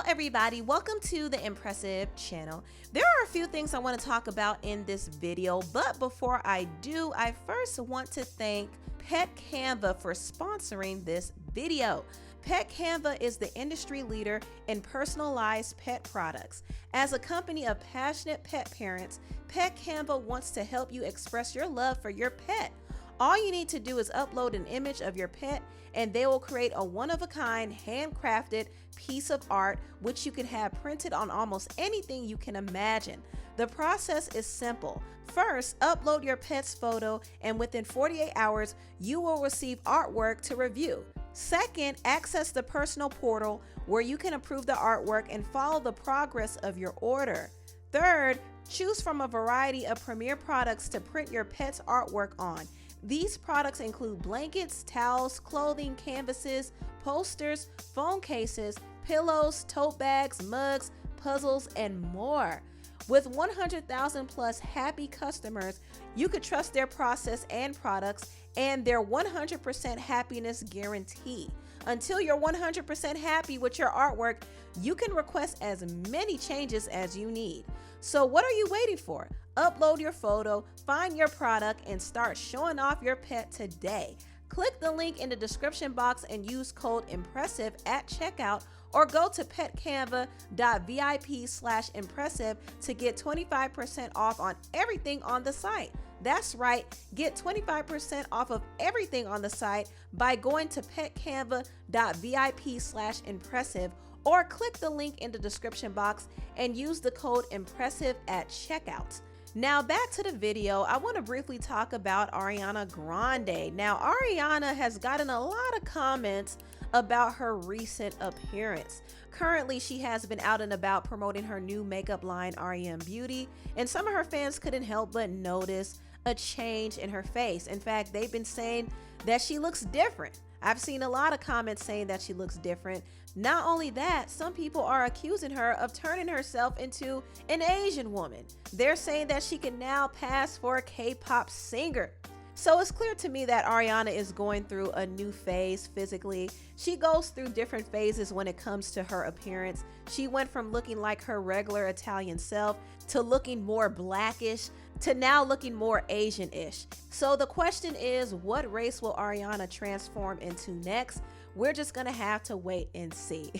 everybody, welcome to the Empressive channel. There are a few things I want to talk about in this video, but before I do, I first want to thank Pet Canva for sponsoring this video. Pet Canva is the industry leader in personalized pet products. As a company of passionate pet parents, Pet Canva wants to help you express your love for your pet. All you need to do is upload an image of your pet and they will create a one-of-a-kind, handcrafted piece of art which you can have printed on almost anything you can imagine. The process is simple. First, upload your pet's photo and within 48 hours, you will receive artwork to review. Second, access the personal portal where you can approve the artwork and follow the progress of your order. Third, choose from a variety of premier products to print your pet's artwork on. These products include blankets, towels, clothing, canvases, posters, phone cases, pillows, tote bags, mugs, puzzles, and more. With 100,000 plus happy customers, you could trust their process and products and their 100% happiness guarantee. Until you're 100% happy with your artwork, you can request as many changes as you need. So what are you waiting for? Upload your photo, find your product, and start showing off your pet today. Click the link in the description box and use code Empressive at checkout, or go to petcanva.vip/Empressive to get 25% off on everything on the site. That's right, get 25% off of everything on the site by going to petcanva.vip/Empressive, or click the link in the description box and use the code Empressive at checkout. Now back to the video, I want to briefly talk about Ariana Grande. Now Ariana has gotten a lot of comments about her recent appearance. Currently, she has been out and about promoting her new makeup line, r.e.m Beauty, and some of her fans couldn't help but notice a change in her face. In fact, they've been saying that she looks different. I've seen a lot of comments saying that she looks different. Not only that, some people are accusing her of turning herself into an Asian woman. They're saying that she can now pass for a K-pop singer. So it's clear to me that Ariana is going through a new phase physically. She goes through different phases when it comes to her appearance. She went from looking like her regular Italian self to looking more blackish to now looking more Asian-ish. So the question is, what race will Ariana transform into next? We're just gonna have to wait and see.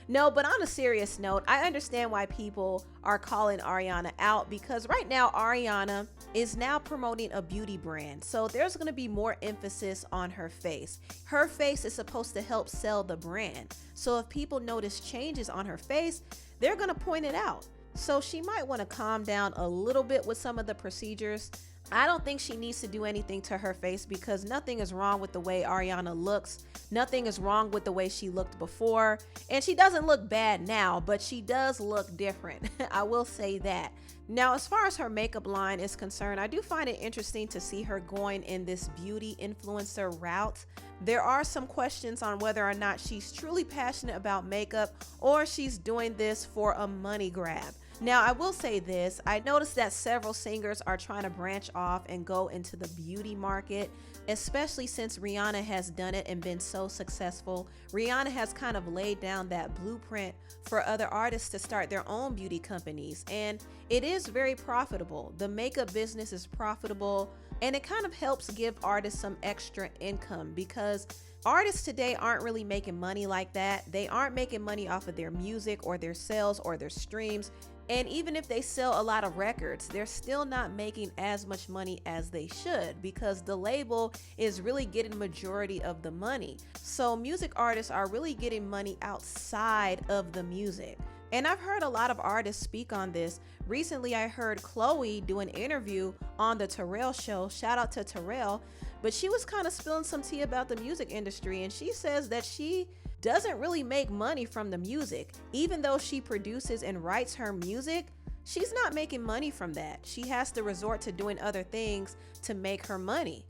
No, but on a serious note, I understand why people are calling Ariana out, because right now Ariana is now promoting a beauty brand. So there's gonna be more emphasis on her face. Her face is supposed to help sell the brand. So if people notice changes on her face, they're gonna point it out. So she might want to calm down a little bit with some of the procedures. I don't think she needs to do anything to her face, because nothing is wrong with the way Ariana looks. Nothing is wrong with the way she looked before. And she doesn't look bad now, but she does look different. I will say that. Now, as far as her makeup line is concerned, I do find it interesting to see her going in this beauty influencer route. There are some questions on whether or not she's truly passionate about makeup or she's doing this for a money grab. Now, I will say this, I noticed that several singers are trying to branch off and go into the beauty market, especially since Rihanna has done it and been so successful. Rihanna has kind of laid down that blueprint for other artists to start their own beauty companies, and it is very profitable. The makeup business is profitable, and it kind of helps give artists some extra income, because artists today aren't really making money like that. They aren't making money off of their music or their sales or their streams. And even if they sell a lot of records, they're still not making as much money as they should, because the label is really getting majority of the money. So music artists are really getting money outside of the music. And I've heard a lot of artists speak on this. Recently, I heard Chloe do an interview on the Terrell show. Shout out to Terrell. But she was kind of spilling some tea about the music industry, and she says that she doesn't really make money from the music. Even though she produces and writes her music, she's not making money from that. She has to resort to doing other things to make her money.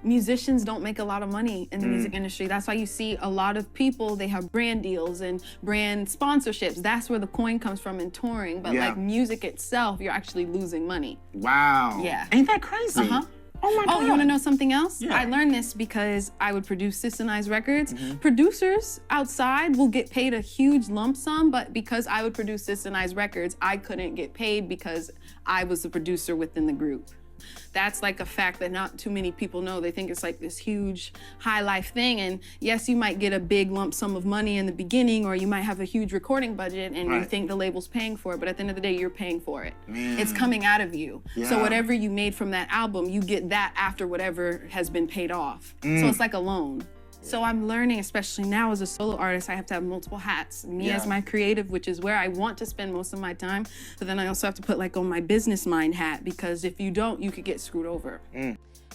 Musicians don't make a lot of money in the music industry. That's why you see a lot of people, they have brand deals and brand sponsorships. That's where the coin comes from in touring. But like music itself, you're actually losing money. Wow. Yeah. Ain't that crazy? Oh my God. Oh, you want to know something else? Yeah. I learned this because I would produce Sis and I's records. Producers outside will get paid a huge lump sum, but because I would produce Sis and I's records, I couldn't get paid because I was the producer within the group. That's like a fact that not too many people know. They think it's like this huge high life thing. And yes, you might get a big lump sum of money in the beginning, or you might have a huge recording budget and you think the label's paying for it, but at the end of the day, you're paying for it. It's coming out of you. So whatever you made from that album, you get that after whatever has been paid off. So it's like a loan. So I'm learning, especially now as a solo artist, I have to have multiple hats. Me as my creative, which is where I want to spend most of my time, but then I also have to put like on my business mind hat, because if you don't, you could get screwed over.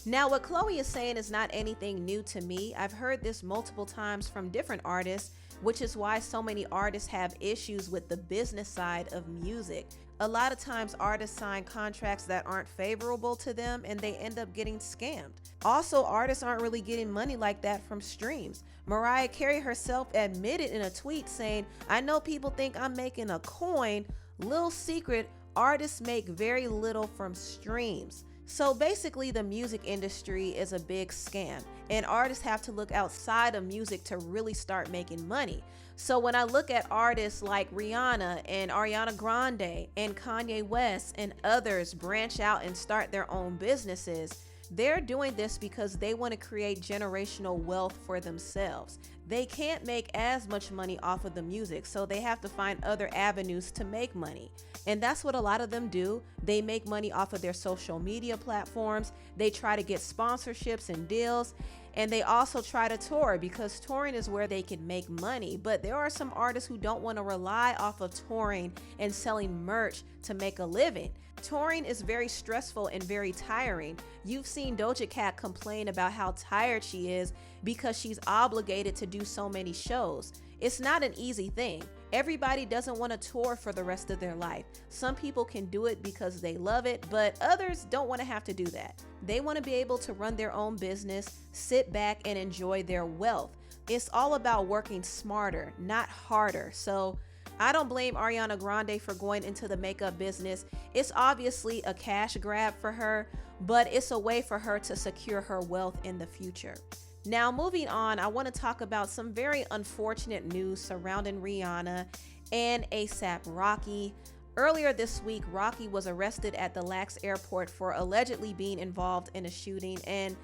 Now, what Chloe is saying is not anything new to me. I've heard this multiple times from different artists, which is why so many artists have issues with the business side of music. A lot of times artists sign contracts that aren't favorable to them and they end up getting scammed. Also, artists aren't really getting money like that from streams. Mariah Carey herself admitted in a tweet saying, "I know people think I'm making a coin. Little secret, artists make very little from streams." So basically the music industry is a big scam, and artists have to look outside of music to really start making money. So when I look at artists like Rihanna and Ariana Grande and Kanye West and others branch out and start their own businesses, they're doing this because they want to create generational wealth for themselves. They can't make as much money off of the music, so they have to find other avenues to make money. And that's what a lot of them do. They make money off of their social media platforms. They try to get sponsorships and deals. And they also try to tour, because touring is where they can make money. But there are some artists who don't want to rely off of touring and selling merch to make a living. Touring is very stressful and very tiring. You've seen Doja Cat complain about how tired she is because she's obligated to do so many shows. It's not an easy thing. Everybody doesn't want to tour for the rest of their life. Some people can do it because they love it, but others don't want to have to do that. They want to be able to run their own business, sit back and enjoy their wealth. It's all about working smarter, not harder. So I don't blame Ariana Grande for going into the makeup business. It's obviously a cash grab for her, but it's a way for her to secure her wealth in the future. Now, moving on, I want to talk about some very unfortunate news surrounding Rihanna and A$AP Rocky. Earlier this week, Rocky was arrested at the LAX airport for allegedly being involved in a shooting, and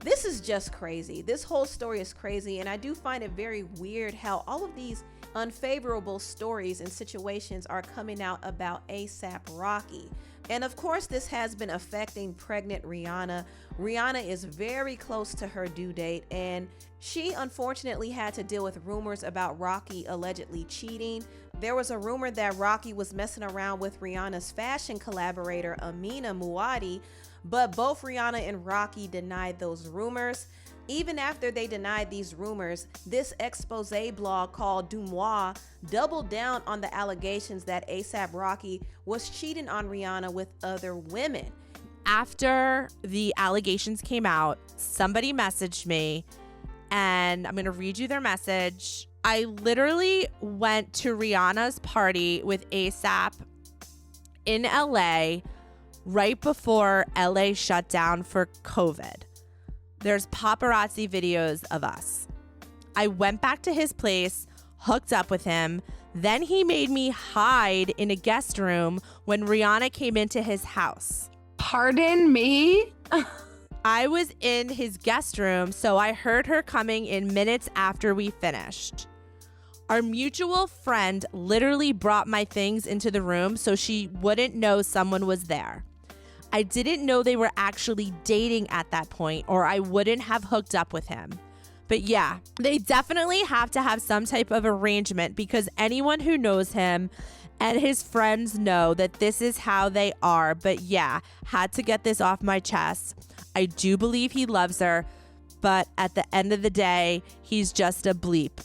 this is just crazy. This whole story is crazy, and I do find it very weird how all of these unfavorable stories and situations are coming out about A$AP Rocky. And of course, this has been affecting pregnant Rihanna. Rihanna is very close to her due date, and she unfortunately had to deal with rumors about Rocky allegedly cheating. There was a rumor that Rocky was messing around with Rihanna's fashion collaborator, Amina Muaddi, but both Rihanna and Rocky denied those rumors. Even after they denied these rumors, this expose blog called Dumois doubled down on the allegations that A$AP Rocky was cheating on Rihanna with other women. After the allegations came out, somebody messaged me, and I'm going to read you their message. I literally went to Rihanna's party with A$AP in LA right before LA shut down for COVID. There's paparazzi videos of us. I went back to his place, hooked up with him. Then he made me hide in a guest room when Rihanna came into his house. Pardon me? I was in his guest room, so I heard her coming in minutes after we finished. Our mutual friend literally brought my things into the room so she wouldn't know someone was there. I didn't know they were actually dating at that point, or I wouldn't have hooked up with him. But yeah, they definitely have to have some type of arrangement, because anyone who knows him and his friends know that this is how they are. But yeah, had to get this off my chest. I do believe he loves her, but at the end of the day, he's just a bleep.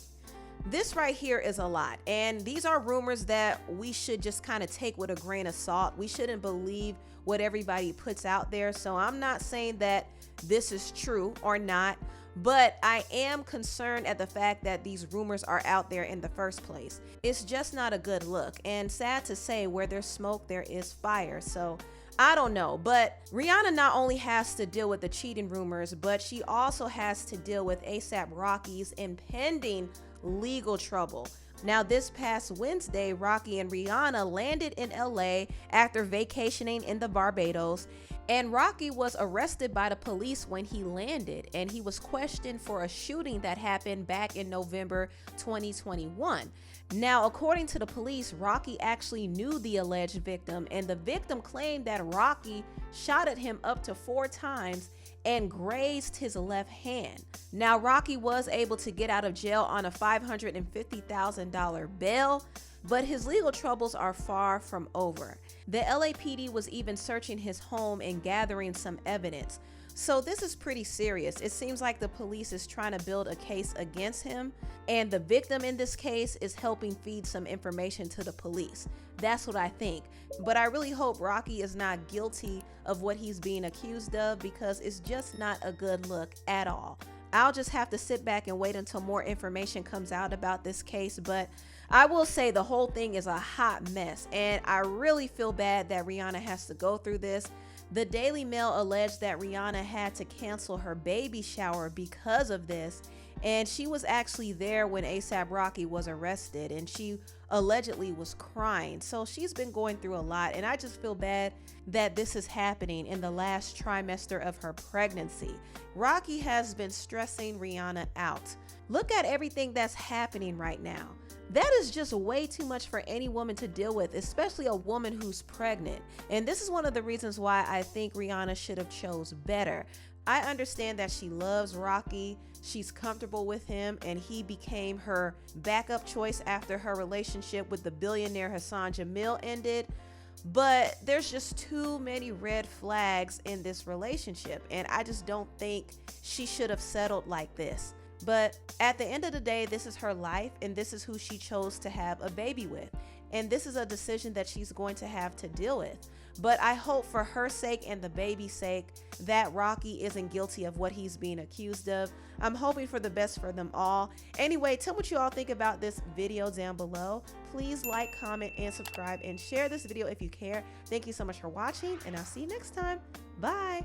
This right here is a lot, and these are rumors that we should just kind of take with a grain of salt. We shouldn't believe what everybody puts out there. So I'm not saying that this is true or not, but I am concerned at the fact that these rumors are out there in the first place. It's just not a good look, and sad to say, where there's smoke, there is fire. So I don't know, but Rihanna not only has to deal with the cheating rumors, but she also has to deal with A$AP Rocky's impending legal trouble. Now, this past Wednesday, Rocky and Rihanna landed in LA after vacationing in the Barbados, and Rocky was arrested by the police when he landed, and he was questioned for a shooting that happened back in November 2021. Now, according to the police, Rocky actually knew the alleged victim, and the victim claimed that Rocky shot at him up to 4 times and grazed his left hand. Now, Rocky was able to get out of jail on a $550,000 bail, but his legal troubles are far from over. The LAPD was even searching his home and gathering some evidence. So this is pretty serious. It seems like the police is trying to build a case against him, and the victim in this case is helping feed some information to the police. That's what I think. But I really hope Rocky is not guilty of what he's being accused of, because it's just not a good look at all. I'll just have to sit back and wait until more information comes out about this case, but I will say the whole thing is a hot mess, and I really feel bad that Rihanna has to go through this. The Daily Mail alleged that Rihanna had to cancel her baby shower because of this, and she was actually there when A$AP Rocky was arrested, and she allegedly was crying. So she's been going through a lot, and I just feel bad that this is happening in the last trimester of her pregnancy. Rocky has been stressing Rihanna out. Look at everything that's happening right now. That is just way too much for any woman to deal with, especially a woman who's pregnant. And this is one of the reasons why I think Rihanna should have chose better. I understand that she loves Rocky, she's comfortable with him, and he became her backup choice after her relationship with the billionaire Hassan Jamil ended. But there's just too many red flags in this relationship, and I just don't think she should have settled like this. But at the end of the day, this is her life, and this is who she chose to have a baby with. And this is a decision that she's going to have to deal with. But I hope for her sake and the baby's sake that Rocky isn't guilty of what he's being accused of. I'm hoping for the best for them all. Anyway, tell what you all think about this video down below. Please like, comment, and subscribe, and share this video if you care. Thank you so much for watching, and I'll see you next time. Bye.